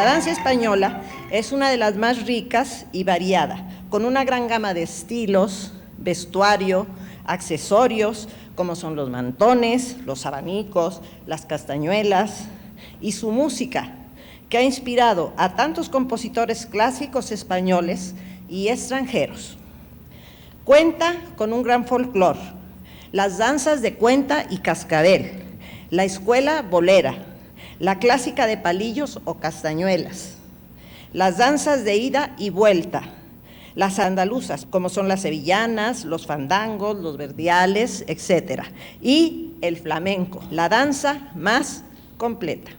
La danza española es una de las más ricas y variada, con una gran gama de estilos, vestuario, accesorios, como son los mantones, los abanicos, las castañuelas, y su música, que ha inspirado a tantos compositores clásicos españoles y extranjeros. Cuenta con un gran folclore, las danzas de cuenta y cascabel, la escuela bolera, la clásica de palillos o castañuelas, las danzas de ida y vuelta, las andaluzas, como son las sevillanas, los fandangos, los verdiales, etc. Y el flamenco, la danza más completa.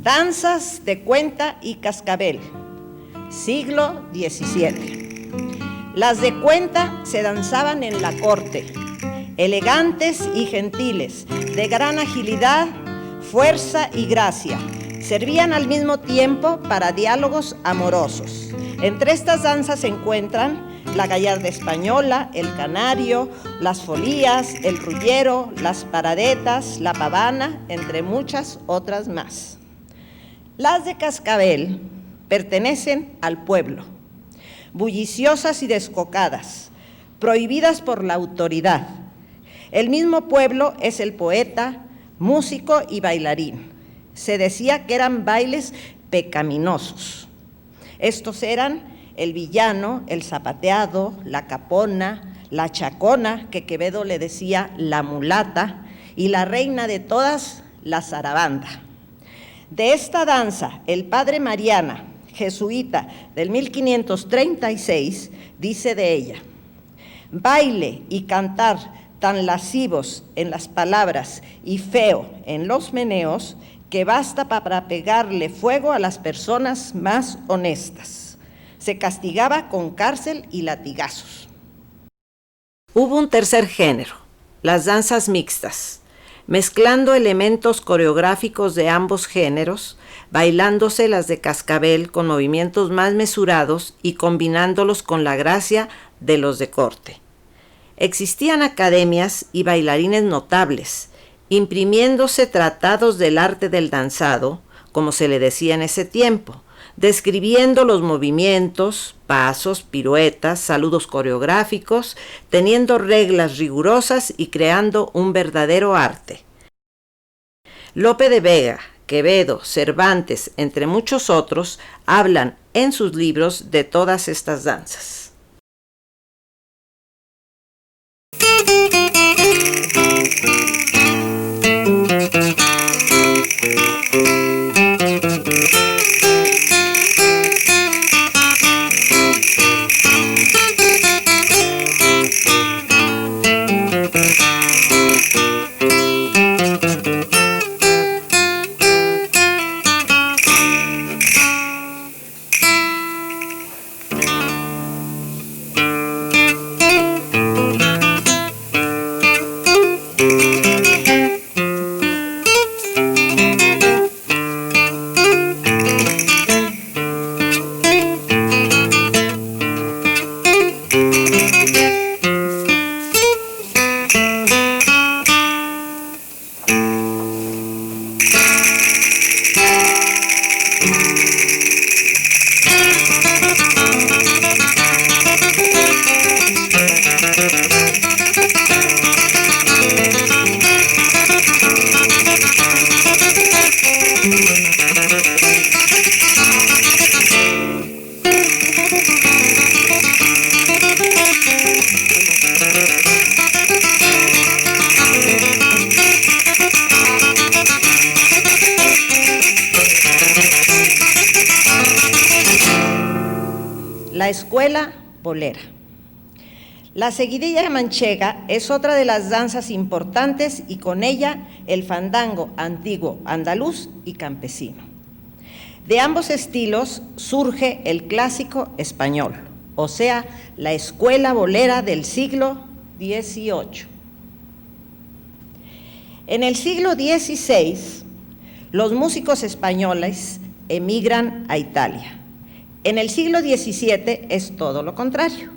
Danzas de cuenta y cascabel, siglo XVII. Las de cuenta se danzaban en la corte, elegantes y gentiles, de gran agilidad, fuerza y gracia. Servían al mismo tiempo para diálogos amorosos. Entre estas danzas se encuentran la gallarda española, el canario, las folías, el rullero, las paradetas, la pavana, entre muchas otras más. Las de cascabel pertenecen al pueblo, bulliciosas y descocadas, prohibidas por la autoridad. El mismo pueblo es el poeta, músico y bailarín. Se decía que eran bailes pecaminosos. Estos eran el villano, el zapateado, la capona, la chacona, que Quevedo le decía la mulata, y la reina de todas, la zarabanda. De esta danza, el padre Mariana, jesuita del 1536, dice de ella: baile y cantar tan lascivos en las palabras y feo en los meneos, que basta para pegarle fuego a las personas más honestas. Se castigaba con cárcel y latigazos. Hubo un tercer género, las danzas mixtas, mezclando elementos coreográficos de ambos géneros, bailándose las de cascabel con movimientos más mesurados y combinándolos con la gracia de los de corte. Existían academias y bailarines notables, imprimiéndose tratados del arte del danzado, como se le decía en ese tiempo, describiendo los movimientos, pasos, piruetas, saludos coreográficos, teniendo reglas rigurosas y creando un verdadero arte. Lope de Vega, Quevedo, Cervantes, entre muchos otros, hablan en sus libros de todas estas danzas. La escuela bolera. La seguidilla manchega es otra de las danzas importantes y con ella el fandango antiguo andaluz y campesino. De ambos estilos surge el clásico español, o sea, la escuela bolera del siglo XVIII. En el siglo XVI, los músicos españoles emigran a Italia. En el siglo XVII es todo lo contrario.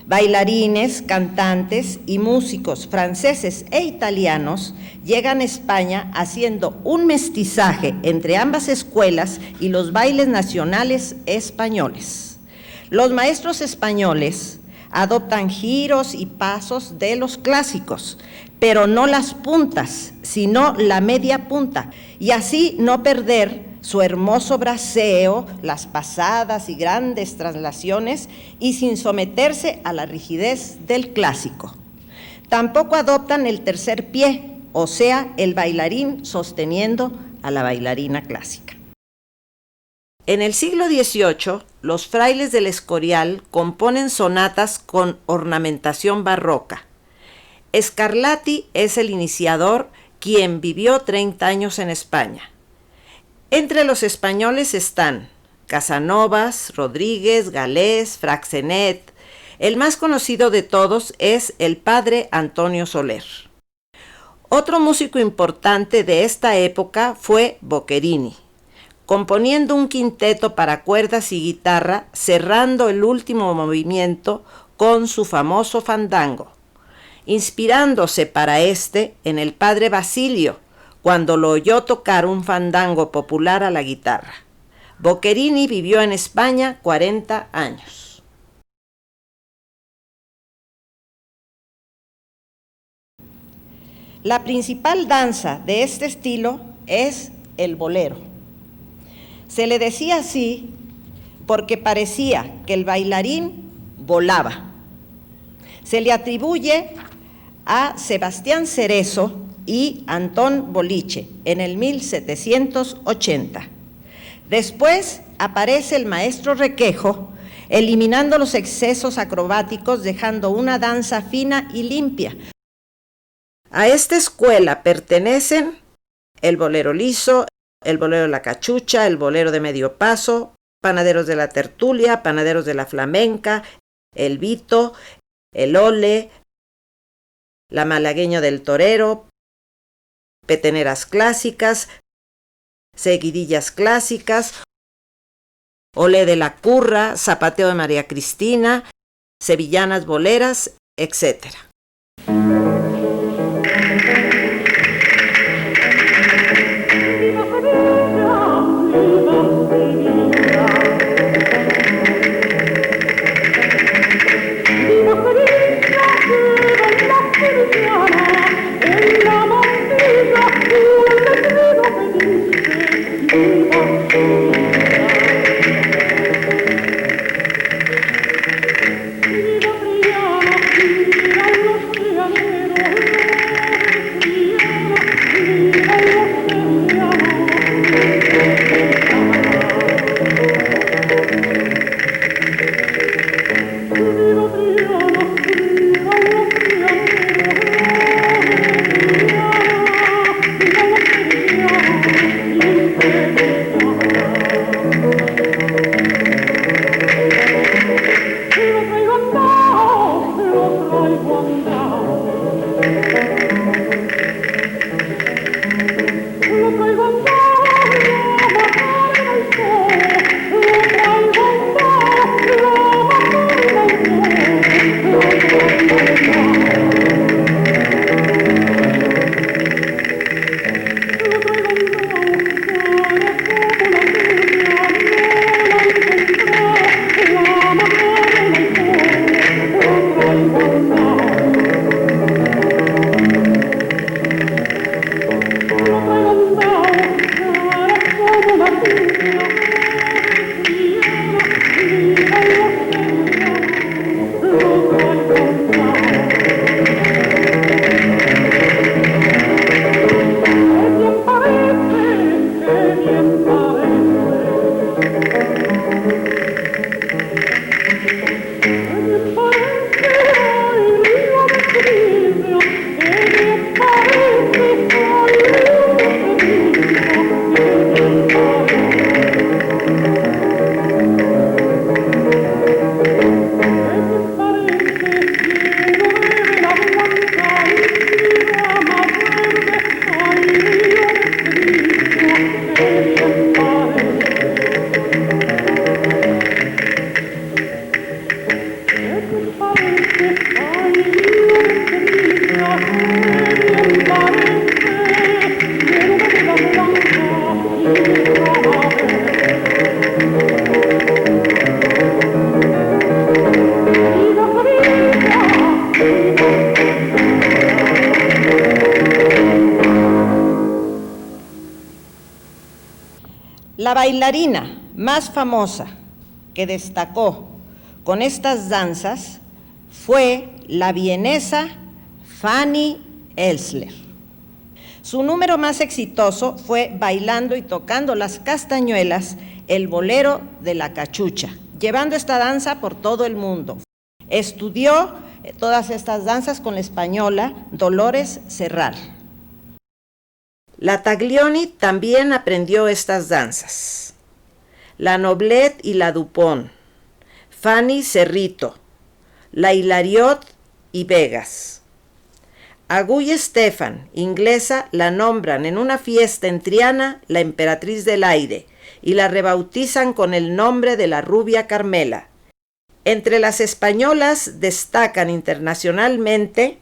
Bailarines, cantantes y músicos franceses e italianos llegan a España haciendo un mestizaje entre ambas escuelas y los bailes nacionales españoles. Los maestros españoles adoptan giros y pasos de los clásicos, pero no las puntas, sino la media punta, y así no perder su hermoso braceo, las pasadas y grandes traslaciones, y sin someterse a la rigidez del clásico. Tampoco adoptan el tercer pie, o sea, el bailarín sosteniendo a la bailarina clásica. En el siglo XVIII, los frailes del Escorial componen sonatas con ornamentación barroca. Scarlatti es el iniciador, quien vivió 30 años en España. Entre los españoles están Casanovas, Rodríguez, Galés, Fraxenet. El más conocido de todos es el padre Antonio Soler. Otro músico importante de esta época fue Boccherini, componiendo un quinteto para cuerdas y guitarra, cerrando el último movimiento con su famoso fandango, inspirándose para este en el padre Basilio, cuando lo oyó tocar un fandango popular a la guitarra. Boccherini vivió en España 40 años. La principal danza de este estilo es el bolero. Se le decía así porque parecía que el bailarín volaba. Se le atribuye a Sebastián Cerezo y Antón Boliche en el 1780. Después aparece el maestro Requejo, eliminando los excesos acrobáticos, dejando una danza fina y limpia. A esta escuela pertenecen el bolero liso, el bolero de la cachucha, el bolero de medio paso, panaderos de la tertulia, panaderos de la flamenca, el vito, el ole, la malagueña del torero, peteneras clásicas, seguidillas clásicas, olé de la curra, zapateo de María Cristina, sevillanas boleras, etc. La bailarina más famosa que destacó con estas danzas fue la vienesa Fanny Elssler. Su número más exitoso fue bailando y tocando las castañuelas, el bolero de la cachucha, llevando esta danza por todo el mundo. Estudió todas estas danzas con la española Dolores Serral. La Taglioni también aprendió estas danzas. La Noblet y la Dupont, Fanny Cerrito, la Hilariot y Vegas. A Guy Stefan, inglesa, la nombran en una fiesta en Triana la emperatriz del aire y la rebautizan con el nombre de la rubia Carmela. Entre las españolas destacan internacionalmente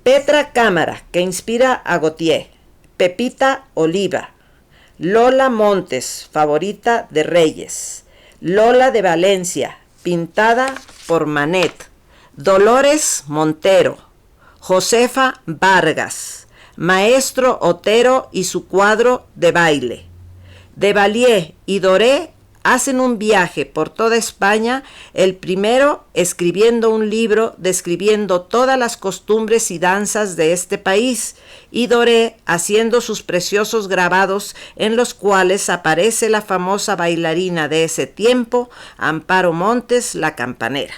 Petra Cámara, que inspira a Gautier, Pepita Oliva, Lola Montes, favorita de Reyes, Lola de Valencia, pintada por Manet, Dolores Montero, Josefa Vargas, Maestro Otero y su cuadro de baile, de Valier y Doré hacen un viaje por toda España, el primero escribiendo un libro describiendo todas las costumbres y danzas de este país, y Doré haciendo sus preciosos grabados en los cuales aparece la famosa bailarina de ese tiempo, Amparo Montes, la campanera.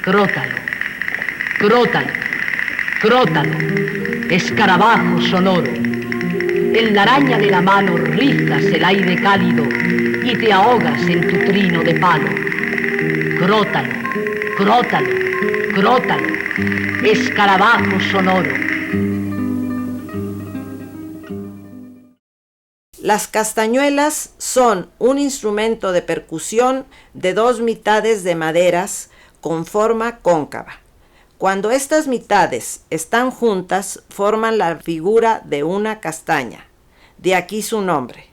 Crótalo, crótalo, crótalo, escarabajo sonoro. En la araña de la mano rizas el aire cálido y te ahogas en tu trino de palo. Crótalo, crótalo, crótalo, escarabajo sonoro. Las castañuelas son un instrumento de percusión de dos mitades de maderas con forma cóncava. Cuando estas mitades están juntas, forman la figura de una castaña. De aquí su nombre.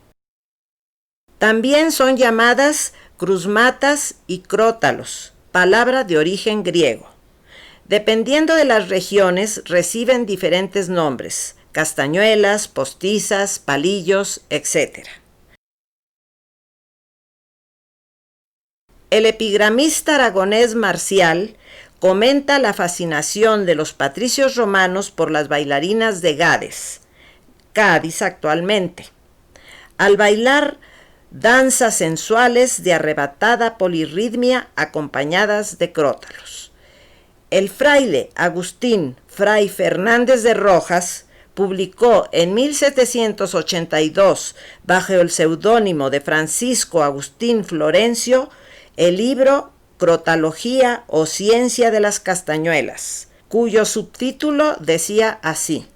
También son llamadas cruzmatas y crótalos, palabra de origen griego. Dependiendo de las regiones, reciben diferentes nombres: castañuelas, postizas, palillos, etc. El epigramista aragonés Marcial comenta la fascinación de los patricios romanos por las bailarinas de Gades, Cádiz actualmente, al bailar danzas sensuales de arrebatada polirritmia acompañadas de crótalos. El fraile Agustín Fray Fernández de Rojas publicó en 1782, bajo el seudónimo de Francisco Agustín Florencio, el libro Crotalogía o Ciencia de las Castañuelas, cuyo subtítulo decía así: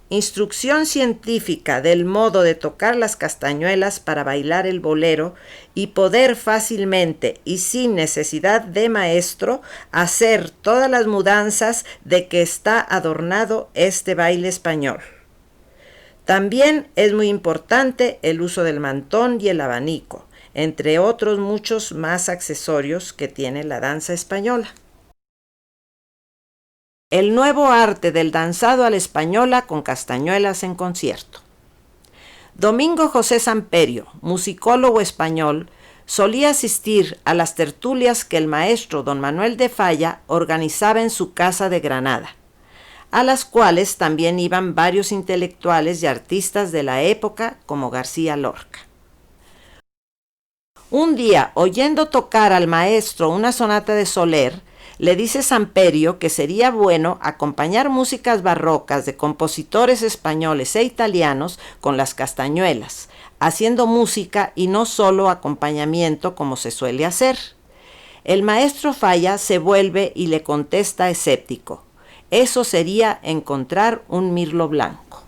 Instrucción científica del modo de tocar las castañuelas para bailar el bolero y poder fácilmente y sin necesidad de maestro hacer todas las mudanzas de que está adornado este baile español. También es muy importante el uso del mantón y el abanico, entre otros muchos más accesorios que tiene la danza española. El nuevo arte del danzado a la española con castañuelas en concierto. Domingo José Samperio, musicólogo español, solía asistir a las tertulias que el maestro don Manuel de Falla organizaba en su casa de Granada, a las cuales también iban varios intelectuales y artistas de la época como García Lorca. Un día, oyendo tocar al maestro una sonata de Soler, le dice Samperio que sería bueno acompañar músicas barrocas de compositores españoles e italianos con las castañuelas, haciendo música y no solo acompañamiento como se suele hacer. El maestro Falla se vuelve y le contesta escéptico: eso sería encontrar un mirlo blanco.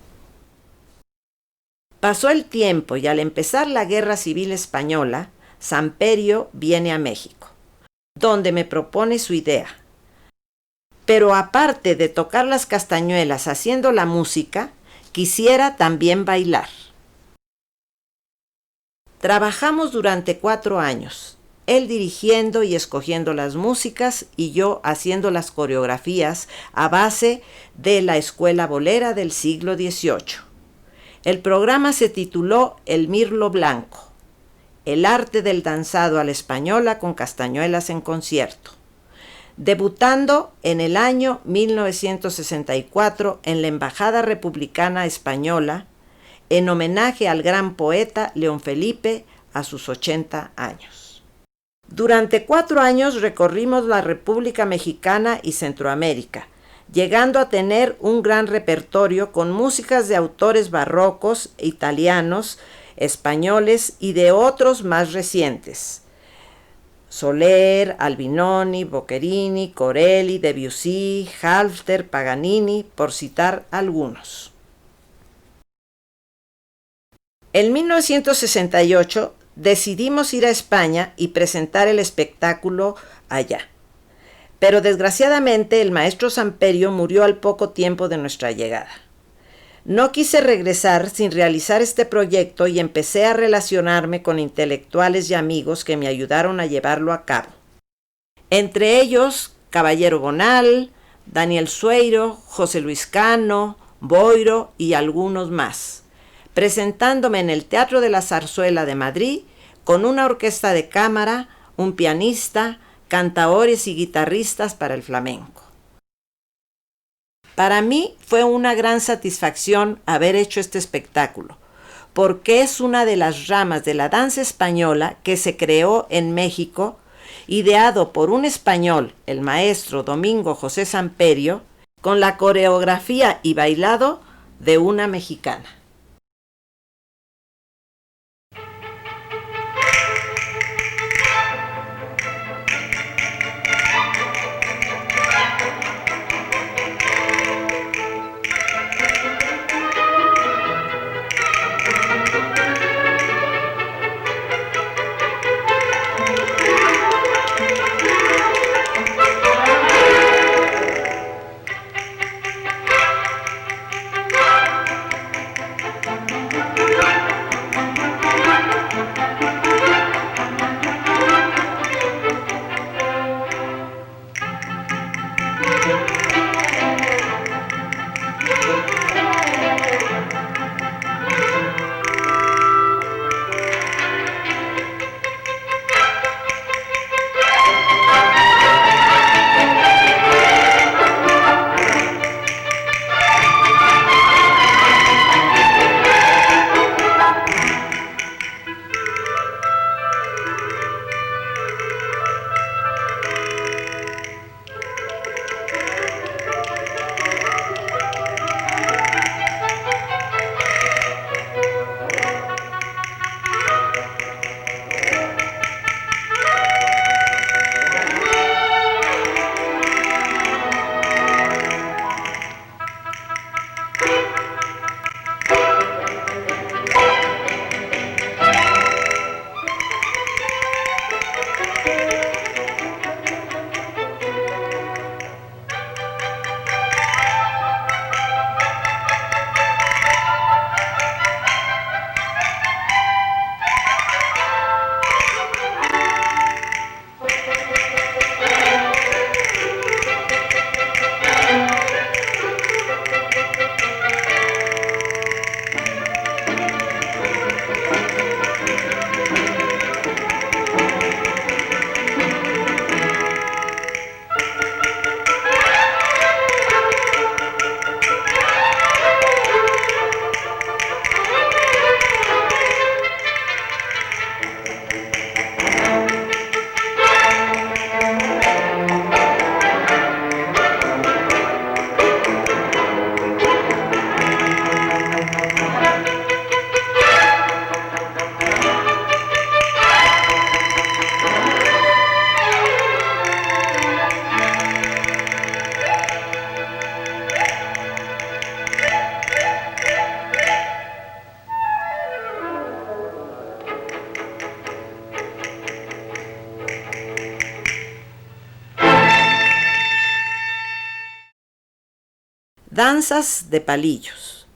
Pasó el tiempo y al empezar la Guerra Civil Española, Samperio viene a México, donde me propone su idea. Pero aparte de tocar las castañuelas haciendo la música, quisiera también bailar. Trabajamos durante 4 años, él dirigiendo y escogiendo las músicas y yo haciendo las coreografías a base de la escuela bolera del siglo XVIII. El programa se tituló El Mirlo Blanco, el arte del danzado a la española con castañuelas en concierto, debutando en el año 1964 en la Embajada Republicana Española, en homenaje al gran poeta León Felipe a sus 80 años. Durante 4 años recorrimos la República Mexicana y Centroamérica, llegando a tener un gran repertorio con músicas de autores barrocos, italianos, españoles y de otros más recientes: Soler, Albinoni, Boccherini, Corelli, Debussy, Halfter, Paganini, por citar algunos. En 1968 decidimos ir a España y presentar el espectáculo allá. Pero desgraciadamente el maestro Samperio murió al poco tiempo de nuestra llegada. No quise regresar sin realizar este proyecto y empecé a relacionarme con intelectuales y amigos que me ayudaron a llevarlo a cabo. Entre ellos, Caballero Bonal, Daniel Sueiro, José Luis Cano, Boiro y algunos más. presentándome en el Teatro de la Zarzuela de Madrid con una orquesta de cámara, un pianista, cantaores y guitarristas para el flamenco. Para mí fue una gran satisfacción haber hecho este espectáculo, porque es una de las ramas de la danza española que se creó en México, ideado por un español, el maestro Domingo José Samperio, con la coreografía y bailado de una mexicana. Danzas de palillos.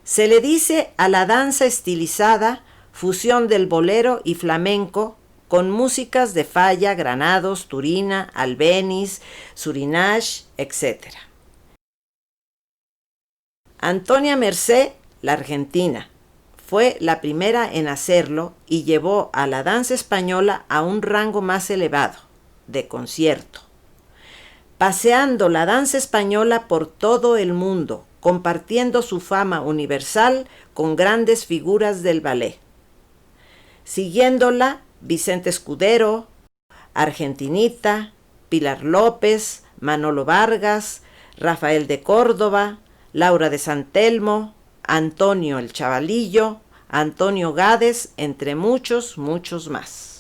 Se le dice a la danza estilizada fusión del bolero y flamenco con músicas de Falla, Granados, Turina, Albéniz, Surinage, etc. Antonia Mercé, la argentina, fue la primera en hacerlo y llevó a la danza española a un rango más elevado, de concierto, paseando la danza española por todo el mundo, compartiendo su fama universal con grandes figuras del ballet. Siguiéndola, Vicente Escudero, Argentinita, Pilar López, Manolo Vargas, Rafael de Córdoba, Laura de San Telmo, Antonio el Chavalillo, Antonio Gades, entre muchos, muchos más.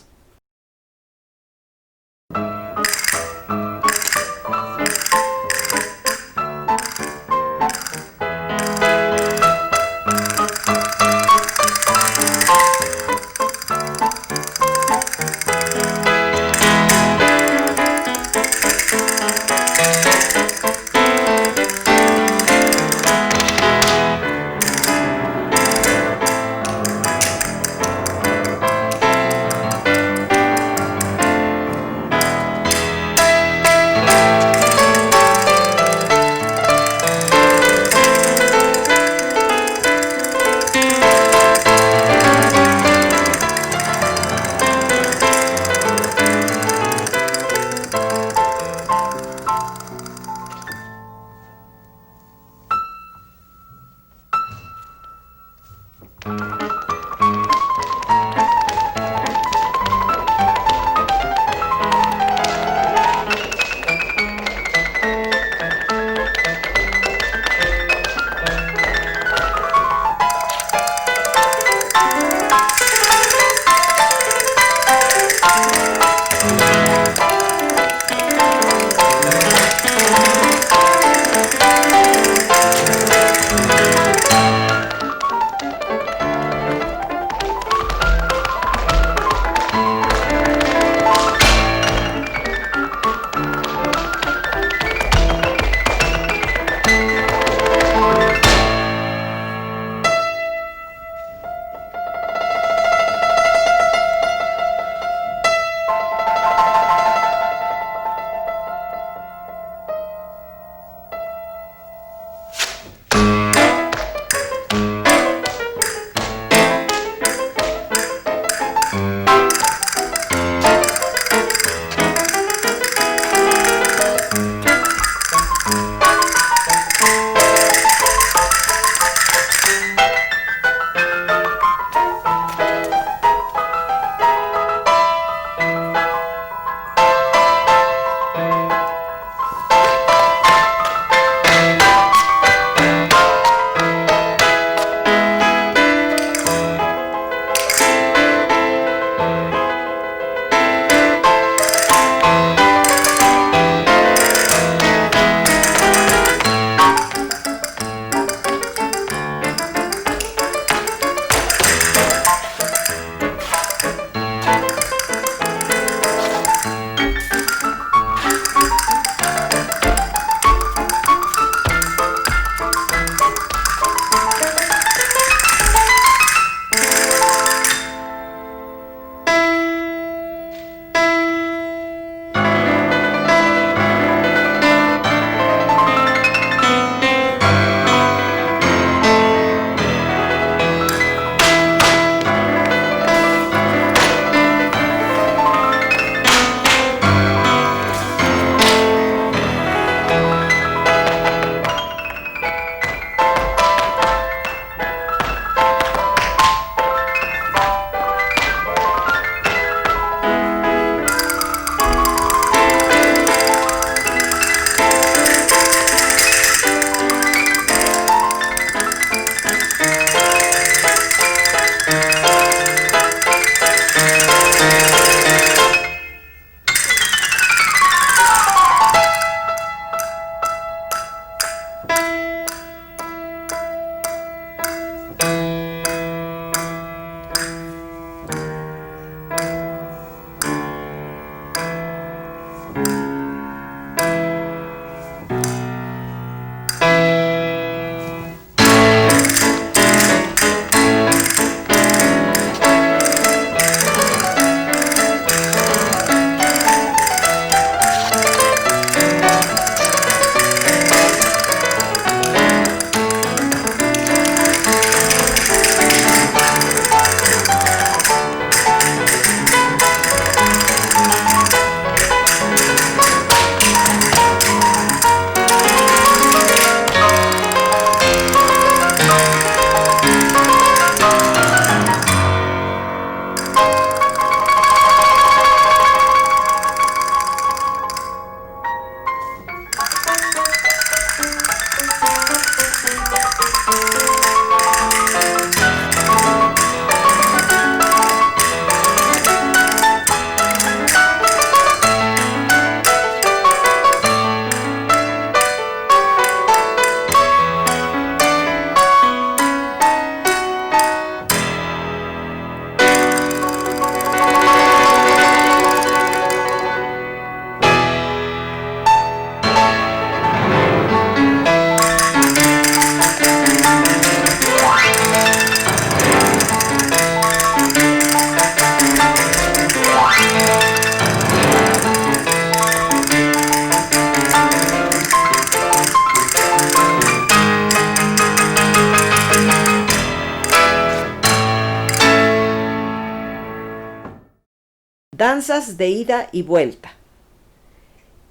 Danzas de ida y vuelta.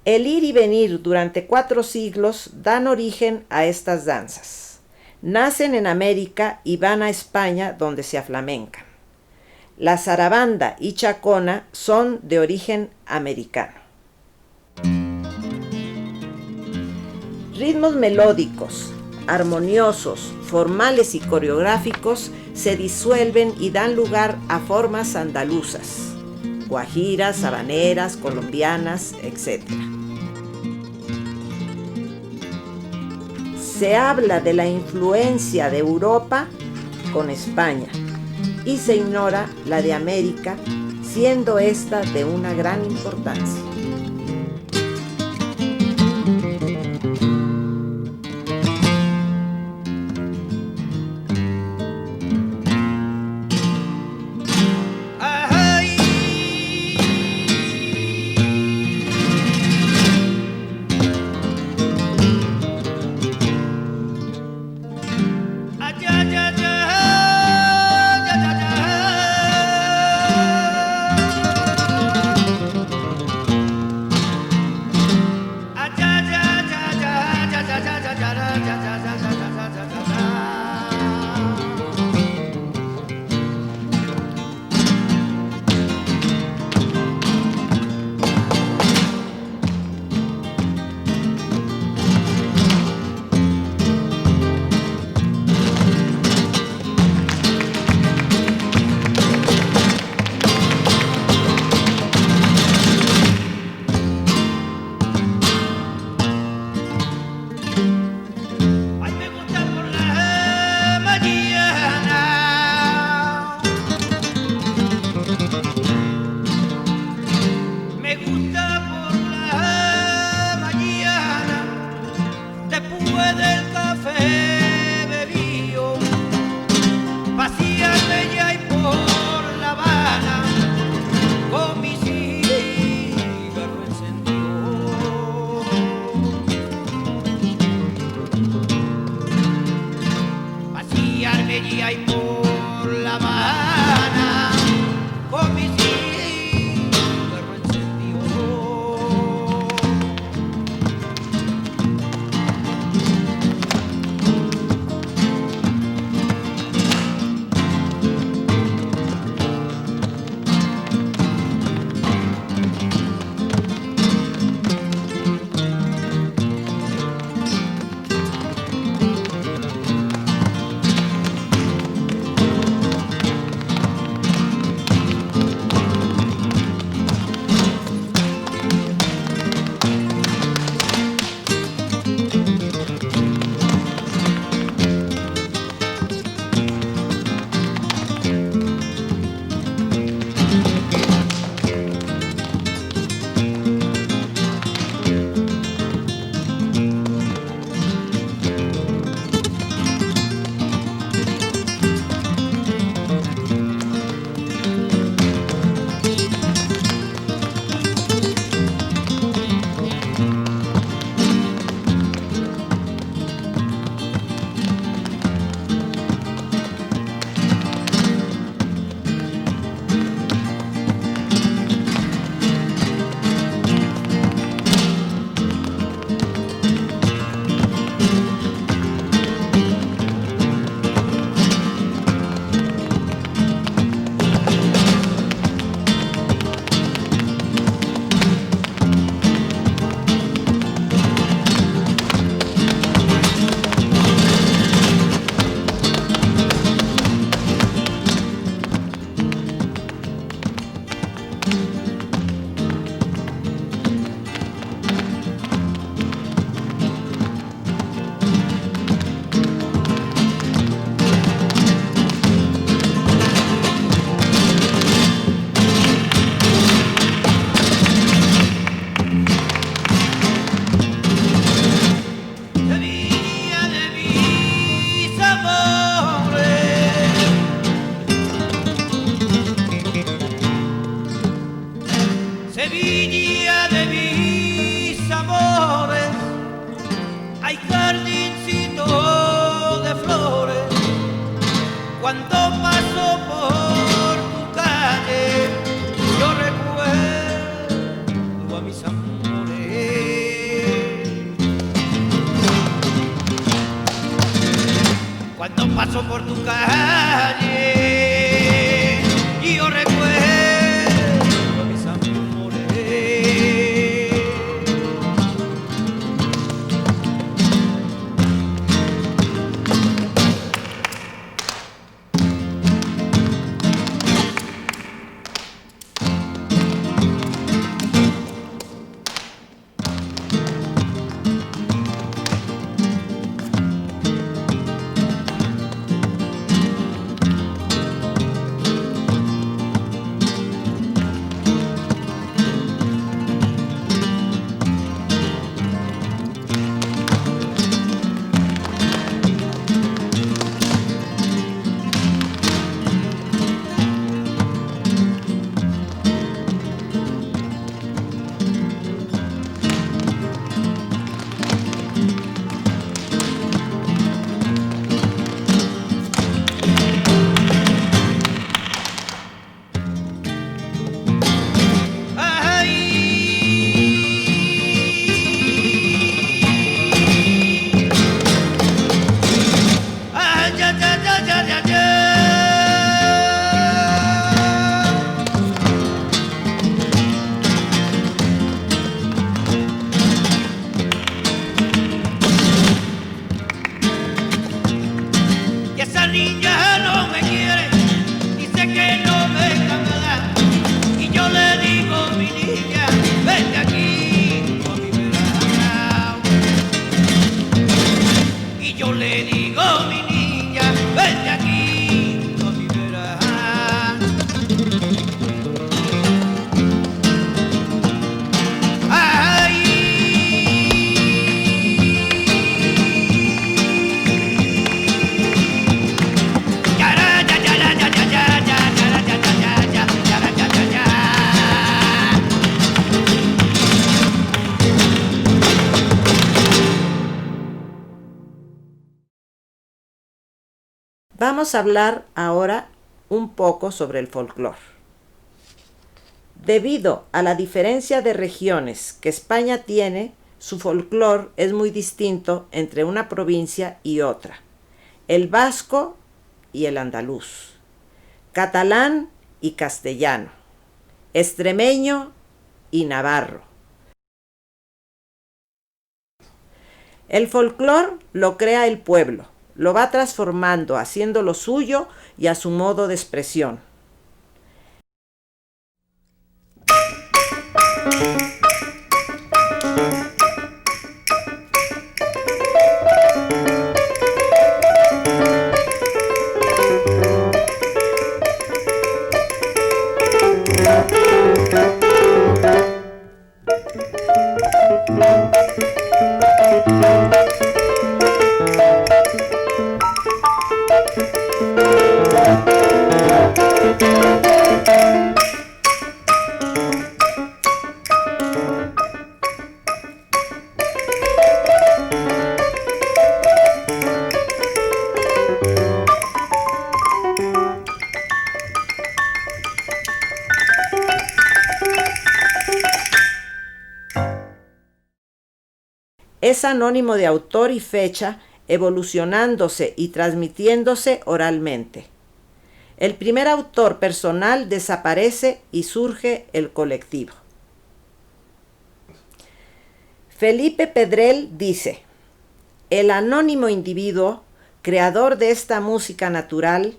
El ir y venir durante 4 siglos dan origen a estas danzas. Nacen en América y van a España, donde se aflamencan. La zarabanda y chacona son de origen americano. Ritmos melódicos, armoniosos, formales y coreográficos se disuelven y dan lugar a formas andaluzas, guajiras, habaneras, colombianas, etc. Se habla de la influencia de Europa con España y se ignora la de América, siendo esta de una gran importancia. Sevilla de mis amores, hay jardincito de flores. Cuando paso por tu calle, yo recuerdo mis amores. Cuando paso por tu calle y yo recuerdo mis amores. Vamos a hablar ahora un poco sobre el folclore. Debido a la diferencia de regiones que España tiene, su folclore es muy distinto entre una provincia y otra. El vasco y el andaluz, catalán y castellano, extremeño y navarro. El folclore lo crea el pueblo, lo va transformando, haciéndolo suyo y a su modo de expresión. Es anónimo de autor y fecha, evolucionándose y transmitiéndose oralmente. El primer autor personal desaparece y surge el colectivo. Felipe Pedrell dice: el anónimo individuo, creador de esta música natural,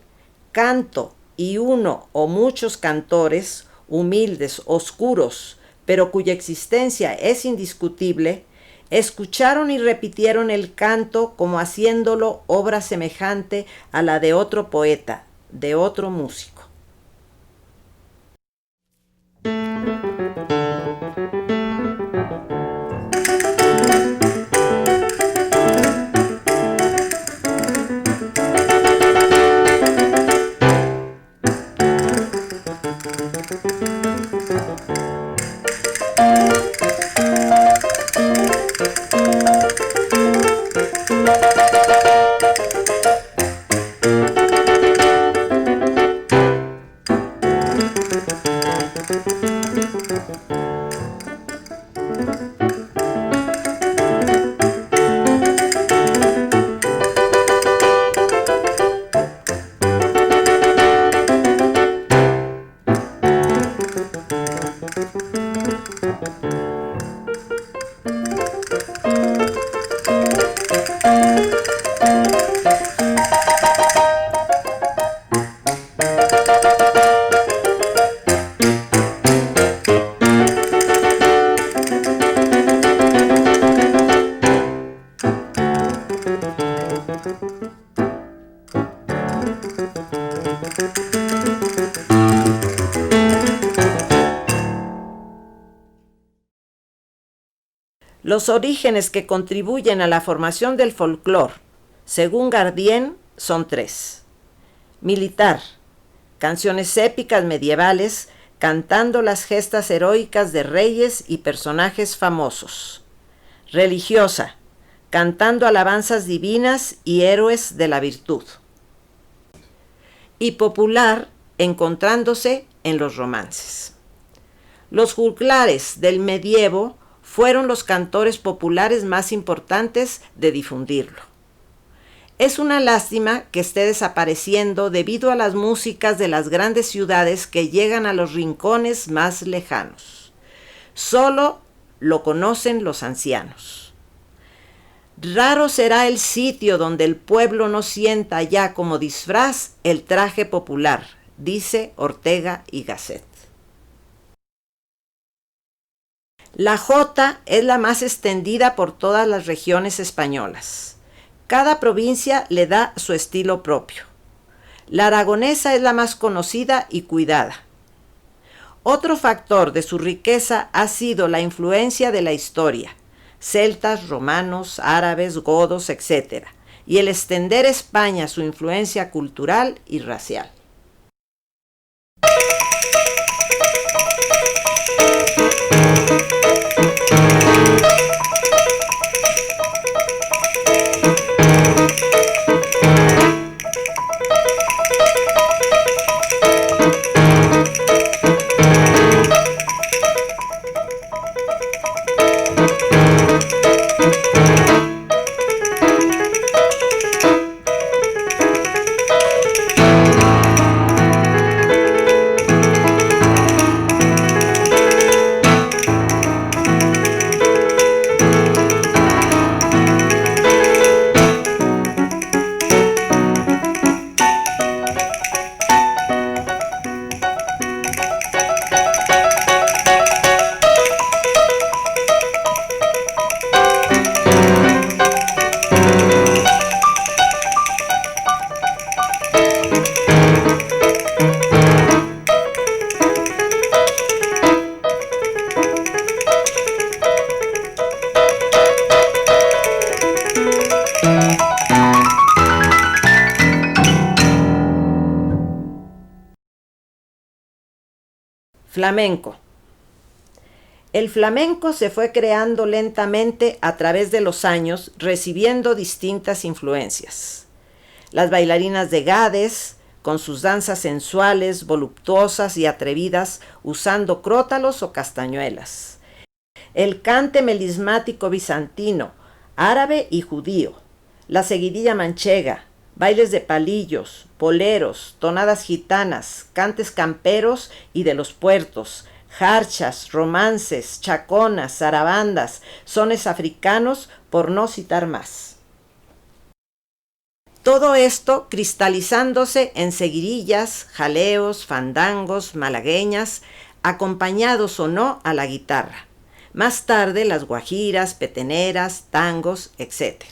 canto y uno o muchos cantores, humildes, oscuros, pero cuya existencia es indiscutible, escucharon y repitieron el canto como haciéndolo obra semejante a la de otro poeta, de otro músico. Los orígenes que contribuyen a la formación del folclore, según Gardien, son tres. Militar, canciones épicas medievales cantando las gestas heroicas de reyes y personajes famosos. Religiosa, cantando alabanzas divinas y héroes de la virtud. Y popular, encontrándose en los romances. Los juglares del medievo fueron los cantores populares más importantes de difundirlo. Es una lástima que esté desapareciendo debido a las músicas de las grandes ciudades que llegan a los rincones más lejanos. Solo lo conocen los ancianos. Raro será el sitio donde el pueblo no sienta ya como disfraz el traje popular, dice Ortega y Gasset. La jota es la más extendida por todas las regiones españolas. Cada provincia le da su estilo propio. La aragonesa es la más conocida y cuidada. Otro factor de su riqueza ha sido la influencia de la historia, celtas, romanos, árabes, godos, etc., y el extender a España su influencia cultural y racial. Flamenco. El flamenco se fue creando lentamente a través de los años, recibiendo distintas influencias. Las bailarinas de Gades, con sus danzas sensuales, voluptuosas y atrevidas, usando crótalos o castañuelas. El cante melismático bizantino, árabe y judío. La seguidilla manchega, bailes de palillos, boleros, tonadas gitanas, cantes camperos y de los puertos, jarchas, romances, chaconas, zarabandas, sones africanos, por no citar más. Todo esto cristalizándose en seguidillas, jaleos, fandangos, malagueñas, acompañados o no a la guitarra. Más tarde las guajiras, peteneras, tangos, etc.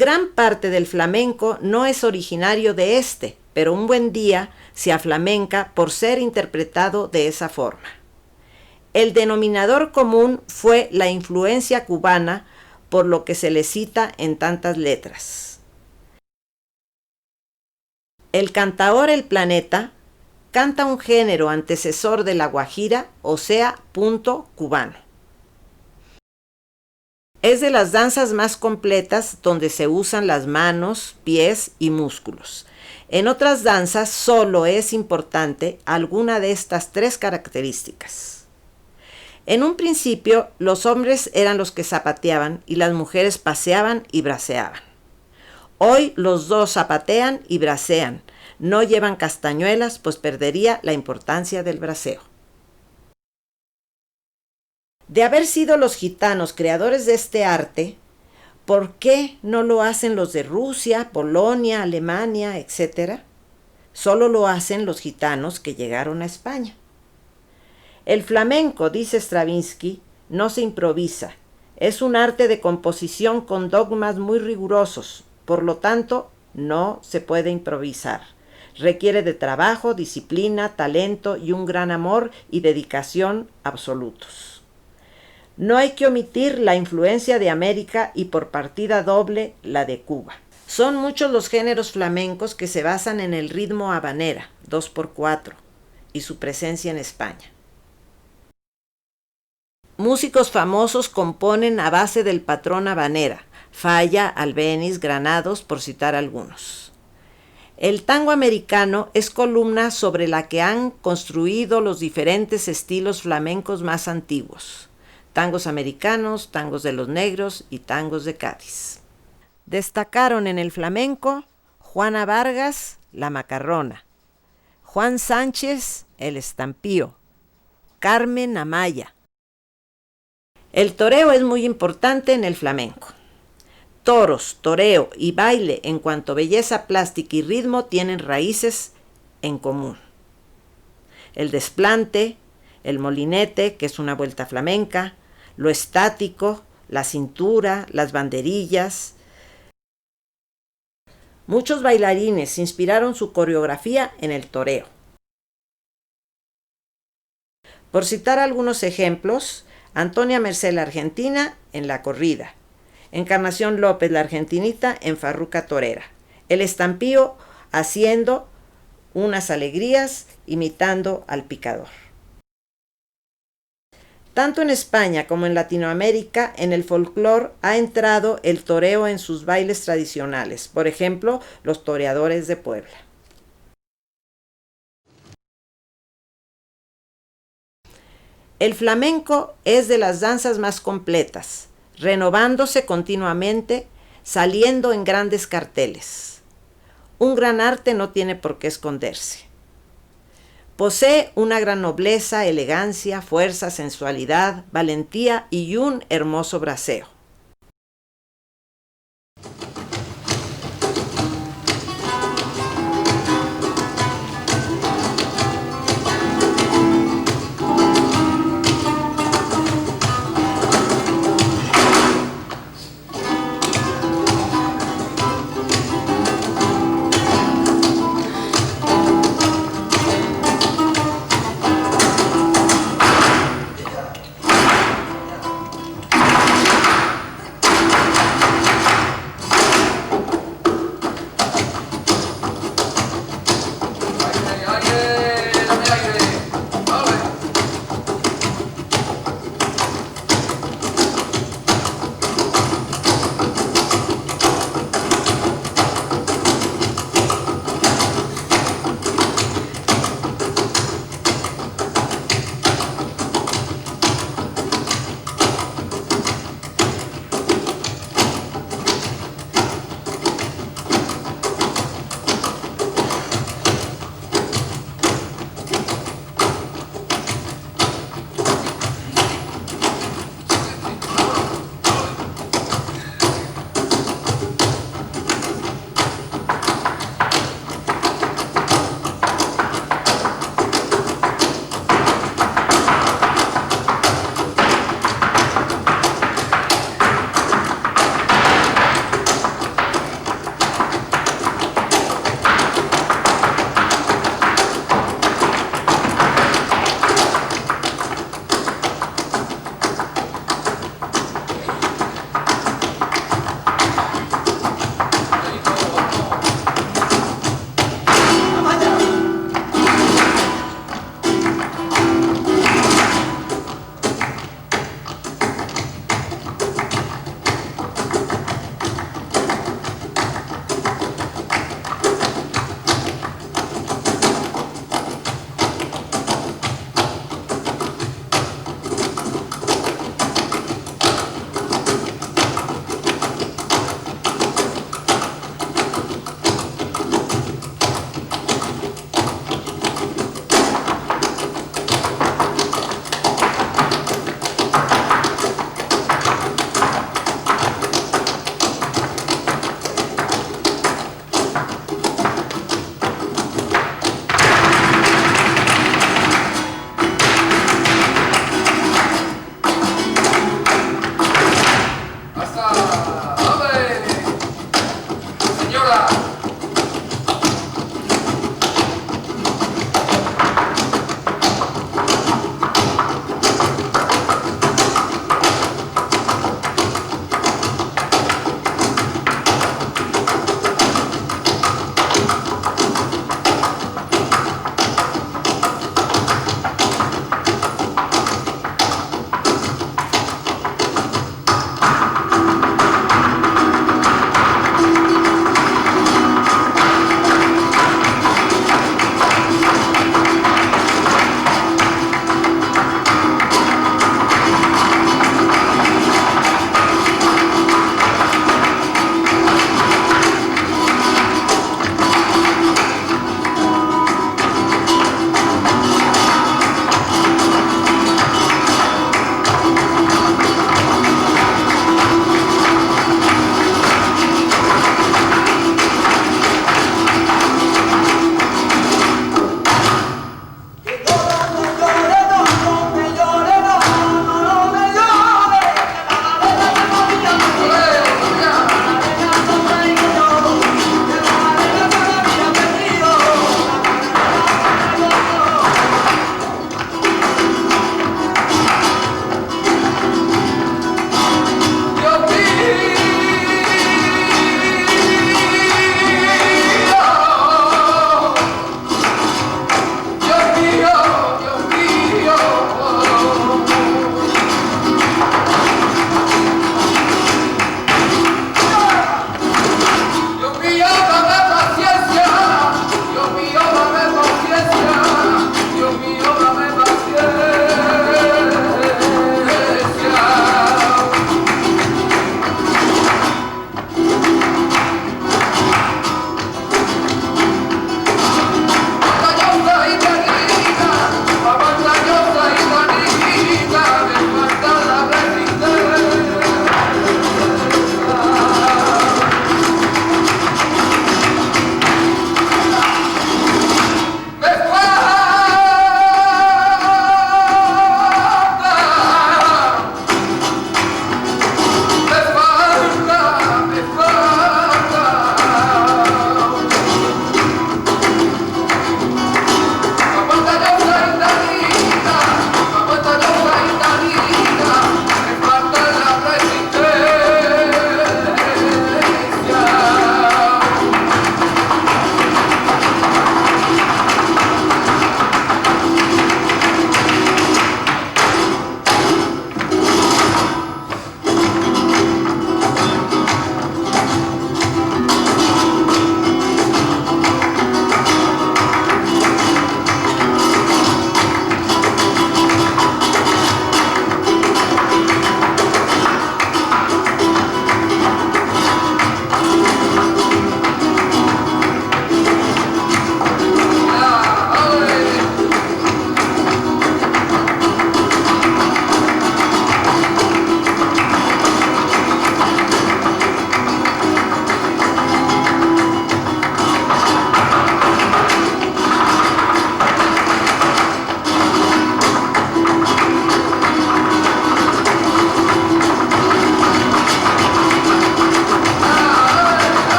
Gran parte del flamenco no es originario de este, pero un buen día se aflamenca por ser interpretado de esa forma. El denominador común fue la influencia cubana, por lo que se le cita en tantas letras. El cantaor El Planeta canta un género antecesor de la guajira, o sea, punto cubano. Es de las danzas más completas donde se usan las manos, pies y músculos. En otras danzas solo es importante alguna de estas tres características. En un principio, los hombres eran los que zapateaban y las mujeres paseaban y braceaban. Hoy los dos zapatean y bracean. No llevan castañuelas, pues perdería la importancia del braceo. De haber sido los gitanos creadores de este arte, ¿por qué no lo hacen los de Rusia, Polonia, Alemania, etcétera? Solo lo hacen los gitanos que llegaron a España. El flamenco, dice Stravinsky, no se improvisa. Es un arte de composición con dogmas muy rigurosos. Por lo tanto, no se puede improvisar. Requiere de trabajo, disciplina, talento y un gran amor y dedicación absolutos. No hay que omitir la influencia de América y por partida doble la de Cuba. Son muchos los géneros flamencos que se basan en el ritmo habanera, 2x4, y su presencia en España. Músicos famosos componen a base del patrón habanera, Falla, Albéniz, Granados, por citar algunos. El tango americano es columna sobre la que han construido los diferentes estilos flamencos más antiguos. Tangos americanos, tangos de los negros y tangos de Cádiz. Destacaron en el flamenco Juana Vargas, la macarrona, Juan Sánchez, el estampío, Carmen Amaya. El toreo es muy importante en el flamenco. Toros, toreo y baile en cuanto a belleza plástica y ritmo tienen raíces en común. El desplante, el molinete, que es una vuelta flamenca, lo estático, la cintura, las banderillas. Muchos bailarines inspiraron su coreografía en el toreo. Por citar algunos ejemplos, Antonia Mercé la argentina en la corrida, Encarnación López la argentinita en Farruca Torera, el estampío haciendo unas alegrías imitando al picador. Tanto en España como en Latinoamérica, en el folclore ha entrado el toreo en sus bailes tradicionales, por ejemplo, los toreadores de Puebla. El flamenco es de las danzas más completas, renovándose continuamente, saliendo en grandes carteles. Un gran arte no tiene por qué esconderse. Posee una gran nobleza, elegancia, fuerza, sensualidad, valentía y un hermoso braceo.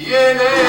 y en